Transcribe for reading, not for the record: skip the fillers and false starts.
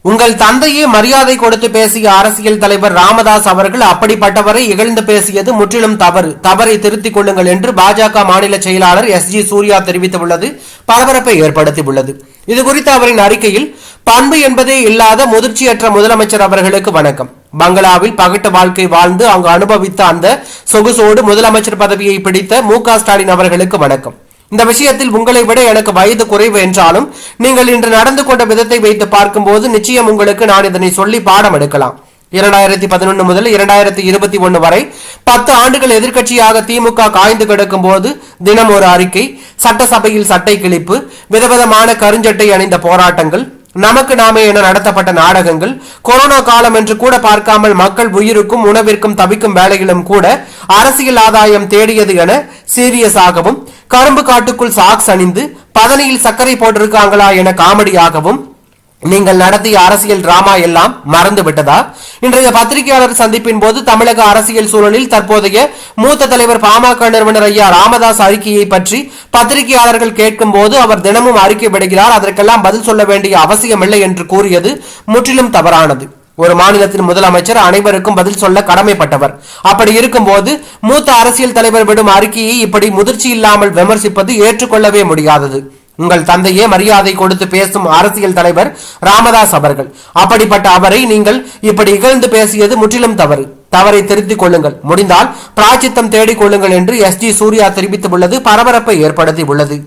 உங்கள் தந்தையே மரியாதை கொடுத்து பேசிய அரசியல் தலைவர் ராமதாஸ் அவர்கள் அப்படிப்பட்டவரை இகழ்ந்து பேசியது முற்றிலும் தவறை திருத்திக் கொள்ளுங்கள் என்று பாஜக மாநில செயலாளர் SG சூர்யா தெரிவித்துள்ளது பரபரப்பை ஏற்படுத்தியுள்ளது. இதுகுறித்து அவரின் அறிக்கையில், பண்பு என்பதே இல்லாத முதிர்ச்சியற்ற முதலமைச்சர் அவர்களுக்கு வணக்கம். பங்களாவில் பகட்டு வாழ்க்கை வாழ்ந்து அங்கு அனுபவித்த அந்த சொகுசோடு முதலமைச்சர் பதவியை பிடித்த MK ஸ்டாலின் அவர்களுக்கு வணக்கம். இந்த விஷயத்தில் உங்களை விட எனக்கு வயது குறைவு என்றாலும் நீங்கள் இன்று நடந்து கொண்ட விதத்தை வைத்து பார்க்கும்போது நிச்சயம் உங்களுக்கு நான் இதனை சொல்லி பாடம் எடுக்கலாம். 2011 முதல் 2021 வரை 10 ஆண்டுகள் எதிர்க்கட்சியாக திமுக காய்ந்து கிடக்கும் போது தினம் ஒரு அறிக்கை, சட்டசபையில் சட்டை கிழிப்பு, விதவிதமான கருஞ்சட்டை அணிந்த போராட்டங்கள், நமக்கு நாமே என நடத்தப்பட்ட நாடகங்கள், கொரோனா காலம் என்று கூட பார்க்காமல் மக்கள் உயிருக்கும் உணவிற்கும் தவிக்கும் வேலையிலும் கூட அரசியல் ஆதாயம் தேடியது என சீரியஸாகவும், கரும்பு காட்டுக்குள் சாக்ஸ் அணிந்து பதனியில் சர்க்கரை போட்டிருக்காங்களா என காமெடியாகவும் நீங்கள் நடத்திய அரசியல் டிராமா எல்லாம் மறந்து விட்டதா? இன்றைய பத்திரிகையாளர் சந்திப்பின் போது தமிழக அரசியல் சூழலில் தற்போதைய மூத்த தலைவர் பாமக நிறுவனர் ஐயா ராமதாஸ் அறிக்கையை பற்றி பத்திரிகையாளர்கள் கேட்கும் போது அவர் தினமும் அறிக்கை விடுகிறார், அதற்கெல்லாம் பதில் சொல்ல வேண்டிய அவசியமில்லை என்று கூறியது முற்றிலும் தவறானது. ஒரு மாநிலத்தின் முதலமைச்சர் அனைவருக்கும் பதில் சொல்ல கடமைப்பட்டவர். அப்படி இருக்கும்போது மூத்த அரசியல் தலைவர் விடும் அறிக்கையை இப்படி முதிர்ச்சி இல்லாமல் விமர்சிப்பது ஏற்றுக்கொள்ளவே முடியாதது. உங்கள் தந்தையே மரியாதை கொடுத்து பேசும் அரசியல் தலைவர் ராமதாஸ் அவர்கள். அப்படிப்பட்ட அவரை நீங்கள் இப்படி இகழ்ந்து பேசியது முற்றிலும் தவறை திருத்திக் கொள்ளுங்கள், முடிந்தால் பிராச்சித்தம் தேடிக் கொள்ளுங்கள் என்று SG சூர்யா தெரிவித்துள்ளது பரபரப்பை ஏற்படுத்தியுள்ளது.